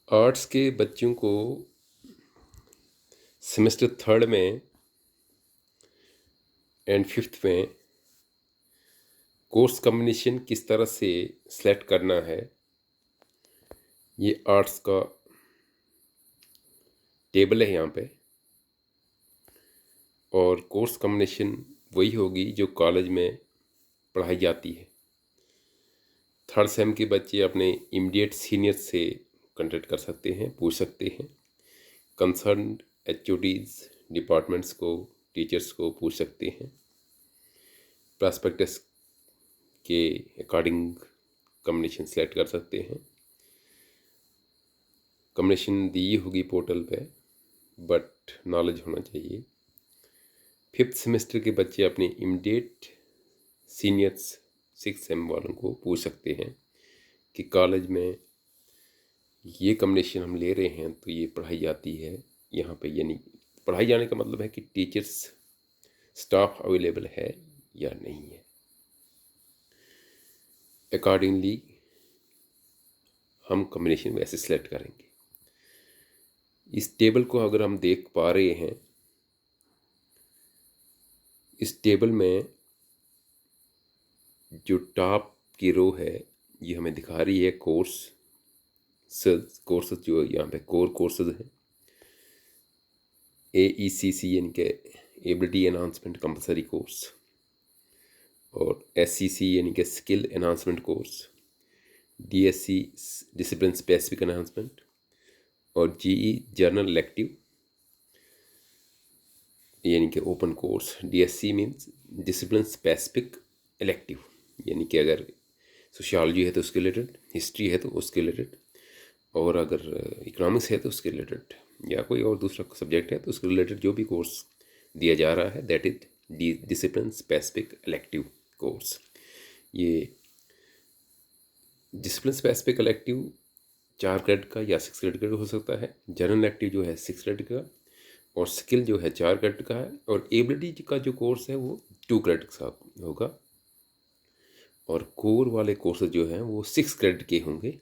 Arts के बच्चों को सेमेस्टर थर्ड में एंड फिफ्थ में कोर्स कॉम्बिनेशन किस तरह से सेलेक्ट करना है, ये आर्ट्स का टेबल है यहाँ पे। और कोर्स कॉम्बिनेशन वही होगी जो कॉलेज में पढ़ाई जाती है। थर्ड सेम के बच्चे अपने इमीडिएट सीनियर से कांटेक्ट कर सकते हैं, पूछ सकते हैं। कंसर्न्ड एचओडीज डिपार्टमेंट्स को, टीचर्स को पूछ सकते हैं। प्रॉस्पेक्टस के अकॉर्डिंग कॉम्बिनेशन सेलेक्ट कर सकते हैं। कॉम्बिनेशन दी होगी पोर्टल पे, बट नॉलेज होना चाहिए। फिफ्थ सेमेस्टर के बच्चे अपने इमीडिएट सीनियर्स सिक्स सेम वालों को पूछ सकते हैं कि कॉलेज में ये कॉम्बिनेशन हम ले रहे हैं तो ये पढ़ाई जाती है यहाँ पे, यानी पढ़ाई जाने का मतलब है कि टीचर्स स्टाफ अवेलेबल है या नहीं है। अकॉर्डिंगली हम कॉम्बिनेशन वैसे सेलेक्ट करेंगे। इस टेबल को अगर हम देख पा रहे हैं, इस टेबल में जो टॉप की रो है ये हमें दिखा रही है कोर्सेज जो यहाँ पे कोर कोर्सेज हैं। AECC यानी कि एबिलिटी एनहांसमेंट कंपलसरी कोर्स, और SCC यानी कि skill enhancement course, DSC discipline specific enhancement, और GE जर्नल इलेक्टिव यानी कि open course. DSC means discipline specific elective, यानी कि अगर सोशियोलॉजी है तो उसके रिलेटेड, हिस्ट्री है तो उसके रिलेटेड, और अगर इकोनॉमिक्स है तो उसके रिलेटेड, या कोई और दूसरा सब्जेक्ट है तो उसके रिलेटेड जो भी कोर्स दिया जा रहा है that is discipline specific elective course. ये डिसिप्लिन स्पेसिफिक इलेक्टिव 4 क्रेडिट का या 6 क्रेडिट का हो सकता है। जनरल इलेक्टिव जो है 6 क्रेडिट का, और स्किल जो है 4 क्रेडिट का है, और एबिलिटी का जो कोर्स है वो 2 क्रेडिट का होगा, और कोर वाले कोर्स जो हैं वो 6 क्रेडिट के होंगे।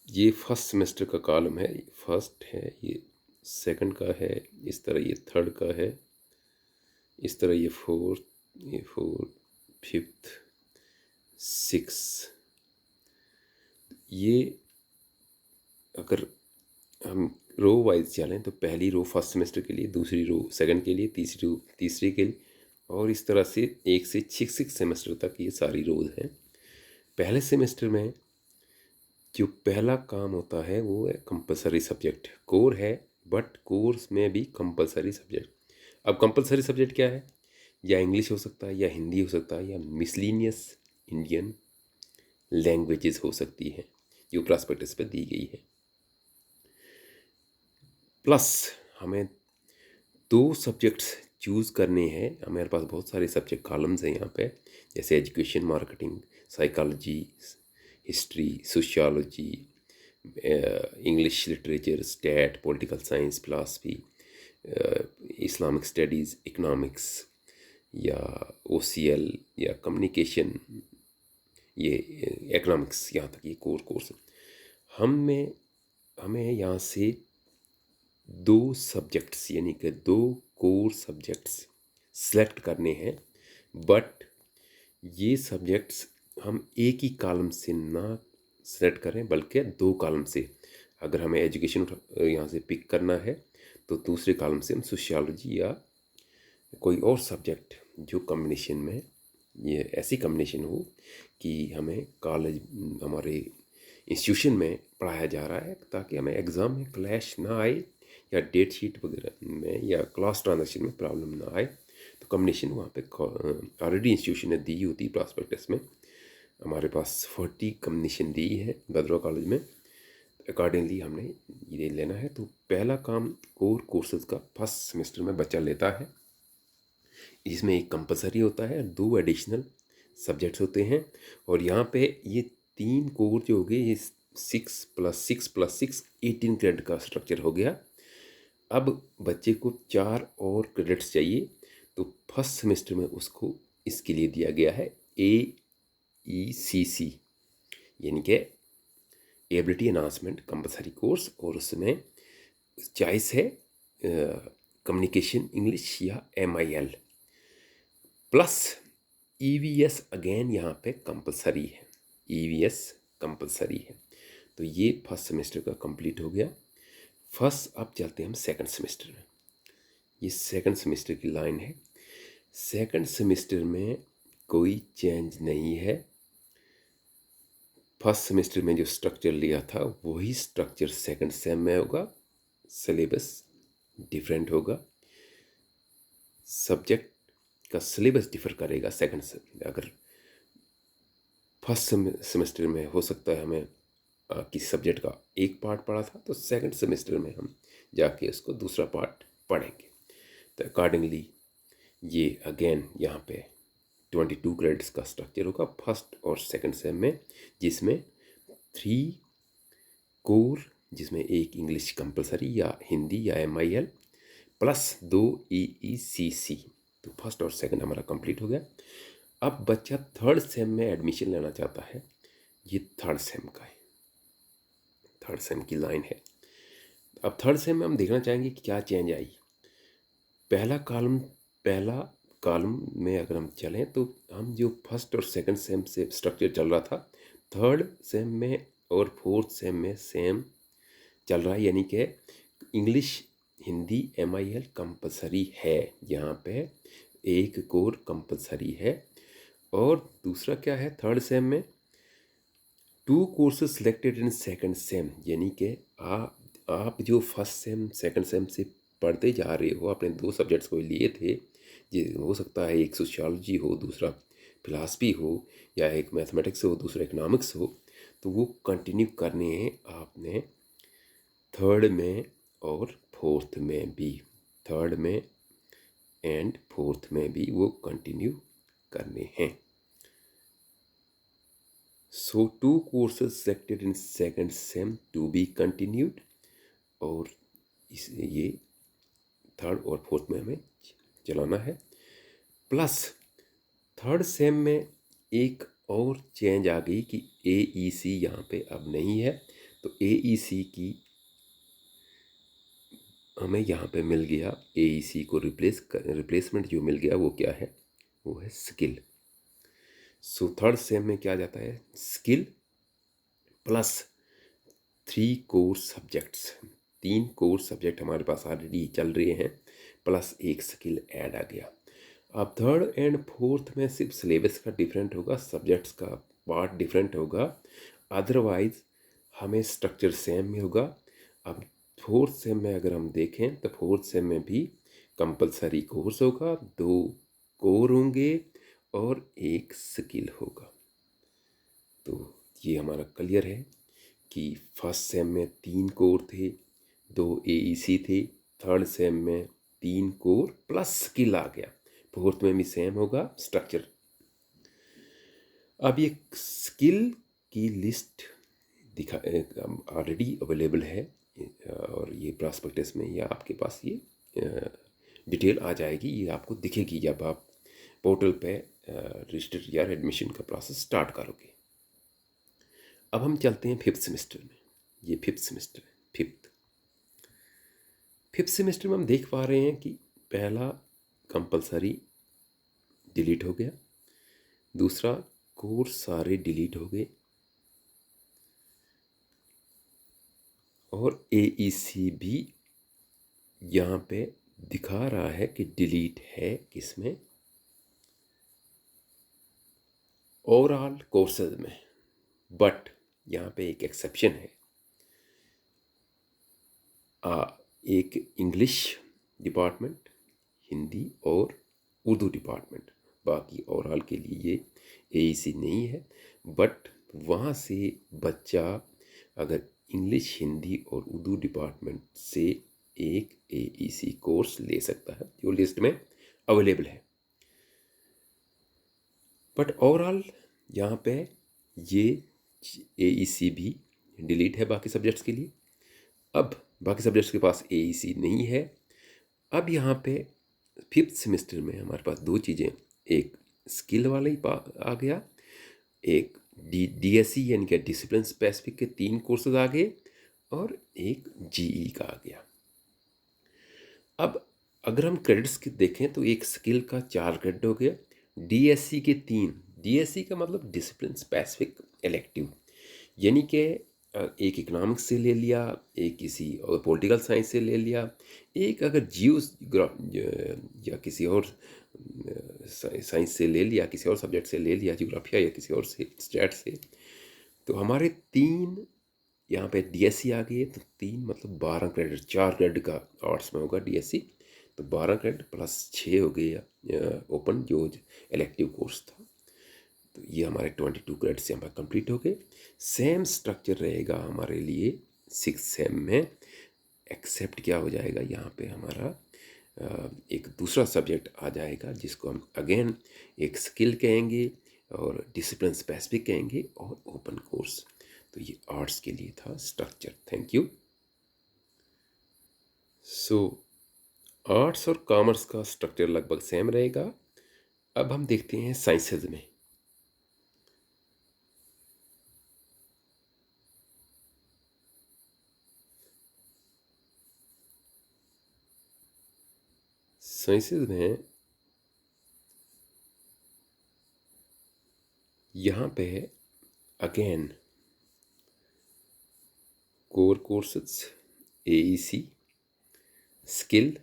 ये फर्स्ट सेमेस्टर का कॉलम है, फर्स्ट है, ये सेकंड का है, इस तरह ये थर्ड का है, इस तरह ये फोर्थ, फिफ्थ, सिक्स। ये अगर हम रो वाइज चलें तो पहली रो फर्स्ट सेमेस्टर के लिए, दूसरी रो सेकंड के लिए, तीसरी रो तीसरे के लिए, और इस तरह से 1 से 6 सेमेस्टर तक ये सारी रोज हैं। पहले सेमेस्टर में जो पहला काम होता है वो है कंपलसरी सब्जेक्ट। कोर है बट कोर्स में भी कंपलसरी सब्जेक्ट। अब कंपलसरी सब्जेक्ट क्या है? या इंग्लिश हो सकता है, या हिंदी हो सकता है, या मिसलिनियस इंडियन लैंग्वेजेस हो सकती हैं जो प्रॉस्पेक्टस पे दी गई है। प्लस हमें 2 सब्जेक्ट्स चूज़ करने हैं। हमारे पास बहुत सारे सब्जेक्ट कॉलम्स हैं यहाँ पे, जैसे education, marketing, psychology, history, sociology, English literature, stat, political science, philosophy, Islamic studies, economics, या OCL, या कम्युनिकेशन, ये इकोनॉमिक्स, यहाँ तक ये कोर कोर्स। हमें यहाँ से 2 सब्जेक्ट्स यानी कि 2 कोर सब्जेक्ट्स सेलेक्ट करने हैं, बट ये सब्जेक्ट्स हम एक ही कॉलम से ना सेलेक्ट करें बल्कि 2 कॉलम से। अगर हमें एजुकेशन यहाँ से पिक करना है तो दूसरे कॉलम से हम सोशियोलॉजी या कोई और सब्जेक्ट जो कॉम्बिनेशन में, ये ऐसी कॉम्बिनेशन हो कि हमें कॉलेज, हमारे इंस्टीट्यूशन में पढ़ाया जा रहा है, ताकि हमें एग्ज़ाम में क्लैश ना आए, या डेट शीट वगैरह में या क्लास ट्रांजेक्शन में प्रॉब्लम ना आए। तो कॉम्बिनेशन वहाँ पे ऑलरेडी इंस्टीट्यूशन ने दी होती है प्रॉस्पेक्टस में। हमारे पास 40 कॉम्बिनेशन दी है भद्रवा कॉलेज में। अकॉर्डिंगली हमने ये लेना है। तो पहला काम कोर कोर्सेज का फर्स्ट सेमेस्टर में बच्चा लेता है। इसमें एक कंपलसरी होता है, 2 एडिशनल सब्जेक्ट्स होते हैं, और यहाँ पे ये 3 कोर जो हो गए, ये 6 + 6 + 6 18 क्रेडिट का स्ट्रक्चर हो गया। अब बच्चे को 4 और क्रेडिट्स चाहिए, तो फर्स्ट सेमेस्टर में उसको इसके लिए दिया गया है AECC, यानी कि एबिलिटी एनहांसमेंट कंपलसरी कोर्स, और उसमें चॉइस है कम्युनिकेशन इंग्लिश या MIL, प्लस EVS अगेन यहाँ पे कंपलसरी है, EVS कंपलसरी है। तो ये फर्स्ट सेमेस्टर का कंप्लीट हो गया। फर्स्ट अब चलते हैं हम सेकंड सेमेस्टर में। ये सेकंड सेमेस्टर की लाइन है। सेकंड सेमेस्टर में कोई चेंज नहीं है। फर्स्ट सेमेस्टर में जो स्ट्रक्चर लिया था वही स्ट्रक्चर सेकंड सेम में होगा। सिलेबस डिफरेंट होगा, सब्जेक्ट का सिलेबस डिफर करेगा। सेकंड से अगर फर्स्ट सेमेस्टर में हो सकता है हमें किसी सब्जेक्ट का एक पार्ट पढ़ा था, तो सेकंड सेमेस्टर में हम जाके उसको दूसरा पार्ट पढ़ेंगे। तो अकॉर्डिंगली ये अगेन यहाँ पे 22 क्रेडिट्स का स्ट्रक्चर होगा फर्स्ट और सेकंड सेम में, जिसमें 3 कोर, जिसमें एक इंग्लिश कंपलसरी या हिंदी या MIL, प्लस 2 EECC। तो फर्स्ट और सेकंड हमारा कंप्लीट हो गया। अब बच्चा थर्ड सेम में एडमिशन लेना चाहता है। ये थर्ड सेम का है, थर्ड सेम की लाइन है। अब थर्ड सेम में हम देखना चाहेंगे कि क्या चेंज आई। पहला कॉलम में अगर हम चलें तो हम जो फर्स्ट और सेकंड सेम से स्ट्रक्चर चल रहा था, थर्ड सेम में और फोर्थ सेम में सेम चल रहा है, यानी कि इंग्लिश हिंदी MIL कंपलसरी है। यहाँ पे एक कोर कंपलसरी है। और दूसरा क्या है, थर्ड सेम में 2 courses selected in second same, यानी कि आप जो फर्स्ट सेम सेकंड सेम से पढ़ते जा रहे हो, अपने 2 सब्जेक्ट्स को लिए थे, ये हो सकता है एक सोशियोलॉजी हो, दूसरा फिलासफी हो, या एक मैथमेटिक्स हो, दूसरा इकोनॉमिक्स हो, तो वो कंटिन्यू करने हैं आपने थर्ड में और फोर्थ में भी। थर्ड में एंड फोर्थ में भी वो कंटिन्यू करने हैं। So 2 courses selected in second sem to be continued, और ये थर्ड और फोर्थ में हमें चलाना है। प्लस थर्ड सेम में एक और चेंज आ गई कि AEC यहाँ पे अब नहीं है। तो AEC की हमें यहाँ पे मिल गया, AEC को रिप्लेसमेंट जो मिल गया वो क्या है, वो है स्किल। सो थर्ड सेम में क्या जाता है, skill plus 3 core subjects. 3 core subject हमारे पास ऑलरेडी चल रहे हैं, प्लस एक स्किल ऐड आ गया। अब थर्ड एंड फोर्थ में सिर्फ सिलेबस का डिफरेंट होगा, सब्जेक्ट्स का पार्ट डिफरेंट होगा, अदरवाइज हमें स्ट्रक्चर सेम में होगा। अब फोर्थ सेम में अगर हम देखें तो फोर्थ सेम में भी कंपलसरी कोर्स होगा, 2 कोर होंगे और एक स्किल होगा। तो ये हमारा क्लियर है कि फर्स्ट सेम में 3 कोर थे, 2 AEC थे, थर्ड सेम में 3 कोर प्लस स्किल आ गया, फोर्थ में भी सेम होगा स्ट्रक्चर। अब ये स्किल की लिस्ट ऑलरेडी अवेलेबल है, और ये प्रॉस्पेक्टस में या आपके पास ये डिटेल आ जाएगी, ये आपको दिखेगी जब आप पोर्टल पे रजिस्टर या एडमिशन का प्रोसेस स्टार्ट करोगे। अब हम चलते हैं फिफ्थ सेमेस्टर में। ये फिफ्थ सेमेस्टर है। फिफ्थ सेमेस्टर में हम देख पा रहे हैं कि पहला कंपलसरी डिलीट हो गया, दूसरा कोर्स सारे डिलीट हो गए, और AEC भी यहाँ पे दिखा रहा है कि डिलीट है, किसमें, ओवरऑल कोर्सेज में। बट यहाँ पे एक एक्सेप्शन है, एक इंग्लिश डिपार्टमेंट, हिंदी और उर्दू डिपार्टमेंट, बाकी ओवरऑल के लिए ये AEC नहीं है। बट वहाँ से बच्चा अगर इंग्लिश हिंदी और उर्दू डिपार्टमेंट से एक AEC कोर्स ले सकता है जो लिस्ट में अवेलेबल है। बट ओवरऑल यहाँ पे ये AEC भी डिलीट है बाकी सब्जेक्ट्स के लिए। अब बाकी सब्जेक्ट्स के पास AEC नहीं है। अब यहाँ पे फिफ्थ सेमेस्टर में हमारे पास 2 चीज़ें, एक स्किल वाला ही आ गया, एक DSE यानी कि डिसिप्लिन स्पेसिफिक के 3 कोर्सेज आ गए और एक GE का आ गया। अब अगर हम क्रेडिट्स की देखें तो एक स्किल का 4 क्रेडिट हो गया, DSE के 3। DSE का मतलब डिसिप्लिन स्पेसिफिक इलेक्टिव, यानी कि एक इकोनॉमिक्स से ले लिया, एक किसी और पॉलिटिकल साइंस से ले लिया, एक अगर या किसी और साइंस से ले लिया, किसी और सब्जेक्ट से ले लिया, जियोग्राफिया या किसी और से स्टैट से, तो हमारे 3 यहाँ पे DSE आ गई है। तो 3 मतलब 12 क्रेडिट, 4 क्रेडिट का आर्ट्स में होगा DSE, तो 12 क्रेडिट प्लस 6 हो गया ओपन जो इलेक्टिव कोर्स था। तो ये हमारे 22 क्रेडिट्स यहाँ पर कंप्लीट हो गए। सेम स्ट्रक्चर रहेगा हमारे लिए 6 सेम में, एक्सेप्ट क्या हो जाएगा यहाँ पे हमारा एक दूसरा सब्जेक्ट आ जाएगा जिसको हम अगेन एक स्किल कहेंगे और डिसिप्लिन स्पेसिफिक कहेंगे और ओपन कोर्स। तो ये आर्ट्स के लिए था structure. Thank you. So arts और कॉमर्स का स्ट्रक्चर लगभग सेम रहेगा। अब हम देखते हैं साइंसेज में। साइंसेज में यहाँ पे again core courses, AEC, skill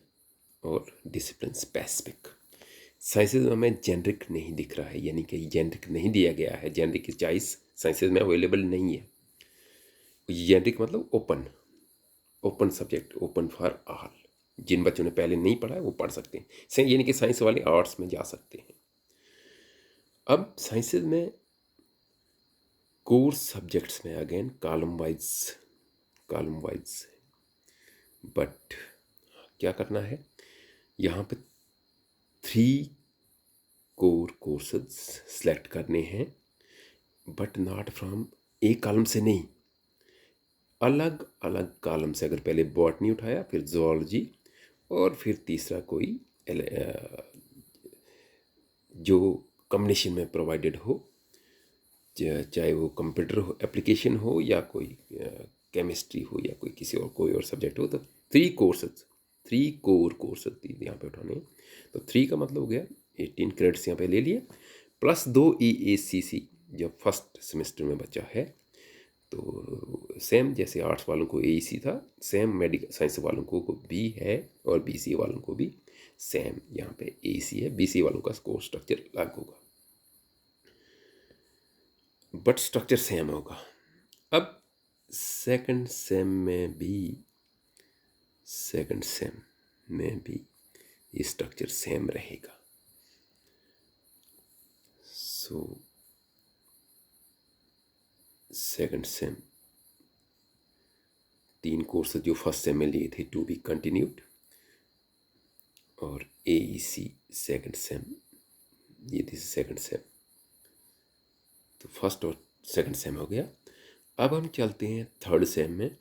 और डिसिप्लिन स्पेसिफिक। साइंसेज में हमें जेनरिक नहीं दिख रहा है, यानी कि जेनरिक नहीं दिया गया है, जेनरिक की चॉइस साइंसेज में अवेलेबल नहीं है। जेनरिक मतलब open, open subject, open for all. जिन बच्चों ने पहले नहीं पढ़ा है वो पढ़ सकते हैं, यानी कि साइंस वाले आर्ट्स में जा सकते हैं। अब साइंसेज में कोर्स सब्जेक्ट्स में अगेन कॉलम वाइज, बट क्या करना है, यहाँ पे 3 कोर कोर्सेज सेलेक्ट करने हैं, बट नॉट फ्रॉम एक कॉलम से नहीं, अलग अलग कॉलम से। अगर पहले बॉटनी उठाया, फिर जूलॉजी, और फिर तीसरा कोई जो कॉम्बिनेशन में प्रोवाइडेड हो, चाहे वो कंप्यूटर हो एप्लीकेशन हो या कोई केमिस्ट्री हो या कोई और सब्जेक्ट हो। तो 3 कोर कोर्सेज यहाँ पे उठाने हैं। तो 3 का मतलब हो गया 18 क्रेडिट्स यहाँ पे ले लिए, प्लस 2 EACC जब फर्स्ट सेमेस्टर में बच्चा है। तो सेम जैसे आर्ट्स वालों को AEC था, सेम मेडिकल साइंस वालों को भी है, और BCA वालों को भी सेम यहाँ पे AEC है। BCA वालों का कोर्स स्ट्रक्चर अलग होगा, बट स्ट्रक्चर सेम होगा। अब सेकंड सेम में भी ये स्ट्रक्चर सेम रहेगा। सो सेकंड सेम 3 कोर्स जो फर्स्ट सेम में लिए थे टू बी कंटिन्यूड, और AEC सेकंड सेम, ये थी सेकंड सेम। तो फर्स्ट और सेकंड सेम हो गया। अब हम चलते हैं थर्ड सेम में।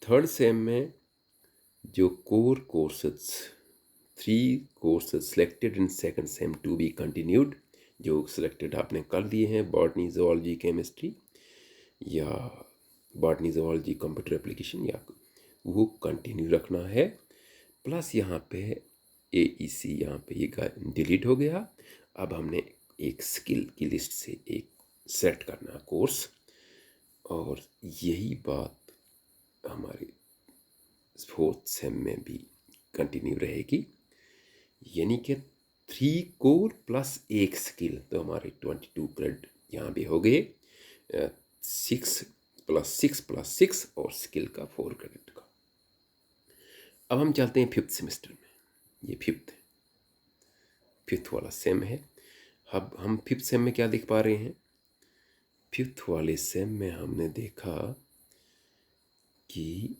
थर्ड सेम में जो core courses, 3 courses selected in second sem to be continued, जो सिलेक्टेड आपने कर दिए हैं, बॉटनी, जूलॉजी, केमिस्ट्री, या बॉटनी, जूलॉजी, कंप्यूटर एप्लीकेशन, या वो कंटिन्यू रखना है। प्लस यहाँ पे AEC यहाँ पे ये डिलीट हो गया। अब हमने एक स्किल की लिस्ट से एक सेट करना कोर्स, और यही बात हमारे फोर्थ सेम में भी कंटिन्यू रहेगी, यानी कि 3 कोर प्लस एक स्किल। तो हमारे 22 क्रेडिट यहाँ भी हो गए, 6 + 6 + 6 और स्किल का 4 क्रेडिट का। अब हम चलते हैं फिफ्थ सेमेस्टर में। ये फिफ्थ वाला सेम है। अब हम फिफ्थ सेम में क्या देख पा रहे हैं, फिफ्थ वाले सेम में हमने देखा कि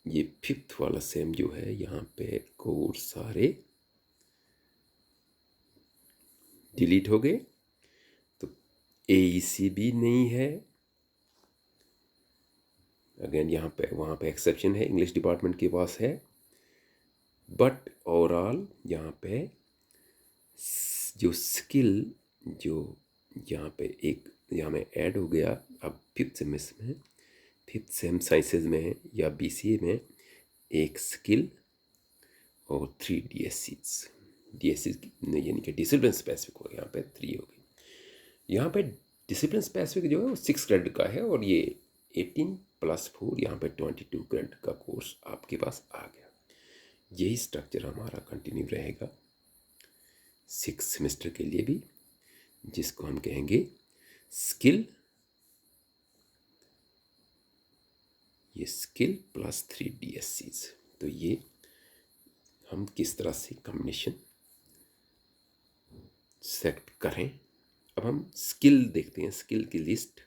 ये फिफ्थ वाला सेम जो है, यहाँ पे कोर्स सारे डिलीट हो गए। तो AEC भी नहीं है, अगेन यहाँ पे वहाँ पे एक्सेप्शन है, इंग्लिश डिपार्टमेंट के पास है, बट ओवरऑल यहाँ पे जो स्किल, जो यहाँ पे एक यहाँ में ऐड हो गया। अब फिफ्थ सेम साइंसेज में या BCA में एक स्किल और 3 DSCs यानी कि डिसिप्लिन स्पेसिफिक हो, यहाँ पे 3 हो गई। यहाँ पे डिसिप्लिन स्पेसिफिक जो है वो 6 क्रेडिट का है और ये 18 + 4 यहाँ पे 22 क्रेडिट का कोर्स आपके पास आ गया। यही स्ट्रक्चर हमारा कंटिन्यू रहेगा 6 सेमेस्टर के लिए भी, जिसको हम कहेंगे स्किल, ये स्किल + 3 DSCs। तो ये हम किस तरह से कॉम्बिनेशन सेलेक्ट करें। अब हम स्किल देखते हैं, स्किल की लिस्ट।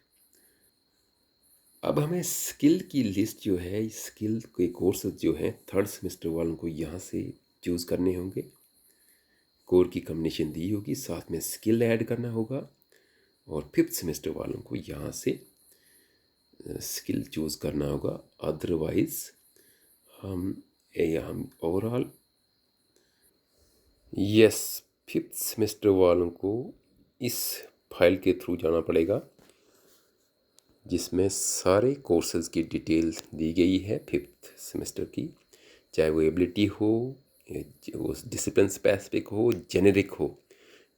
अब हमें स्किल की लिस्ट जो है, स्किल के कोर्सेज जो हैं 3rd सेमेस्टर वालों को यहाँ से चूज़ करने होंगे। कोर की कॉम्बिनेशन दी होगी, साथ में स्किल ऐड करना होगा, और 5th सेमेस्टर वालों को यहाँ से स्किल चूज़ करना होगा। अदरवाइज हम ओवरऑल 5th सेमेस्टर वालों को इस फाइल के थ्रू जाना पड़ेगा जिसमें सारे कोर्सेज की डिटेल दी गई है 5th सेमेस्टर की, चाहे वो एबिलिटी हो, वो डिसिप्लिन स्पेसिफिक हो, जेनेरिक हो।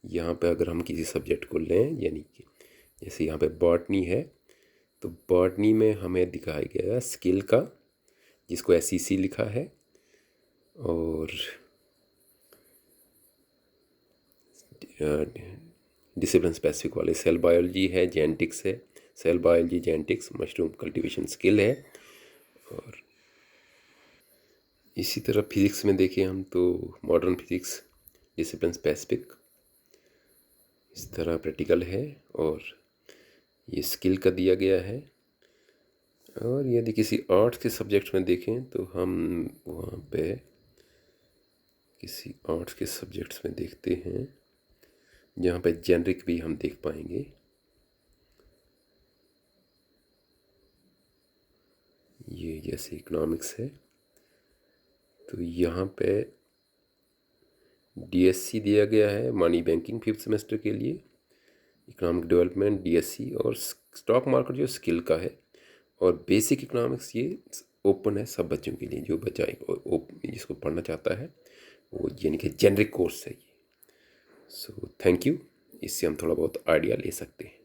यहाँ पे अगर हम किसी सब्जेक्ट को लें, यानी कि जैसे यहाँ पे बॉटनी है, तो बॉटनी में हमें दिखाया गया स्किल का, जिसको SEC लिखा है, और डिसिप्लिन स्पेसिफिक वाले सेल बायोलॉजी है, जेनेटिक्स है, cell biology, genetics, mushroom cultivation skill है। और इसी तरह फिज़िक्स में देखें हम तो मॉडर्न फिज़िक्स, डिसिप्लिन स्पेसिफिक, इस तरह प्रैक्टिकल है, और ये स्किल का दिया गया है। और यदि किसी आर्ट्स के सब्जेक्ट में देखें तो हम वहाँ पे किसी आर्ट्स के सब्जेक्ट्स में देखते हैं जहाँ पे जेनरिक भी हम देख पाएंगे। ये जैसे इकोनॉमिक्स है तो यहाँ पे DSC दिया गया है, मनी बैंकिंग 5th सेमेस्टर के लिए, इकोनॉमिक डेवलपमेंट DSC, और स्टॉक मार्केट जो स्किल का है, और बेसिक इकोनॉमिक्स ये ओपन है सब बच्चों के लिए, जो बच्चा जिसको पढ़ना चाहता है वो, यानी कि जेनरिक कोर्स है ये। सो थैंक यू, इससे हम थोड़ा बहुत आइडिया ले सकते हैं।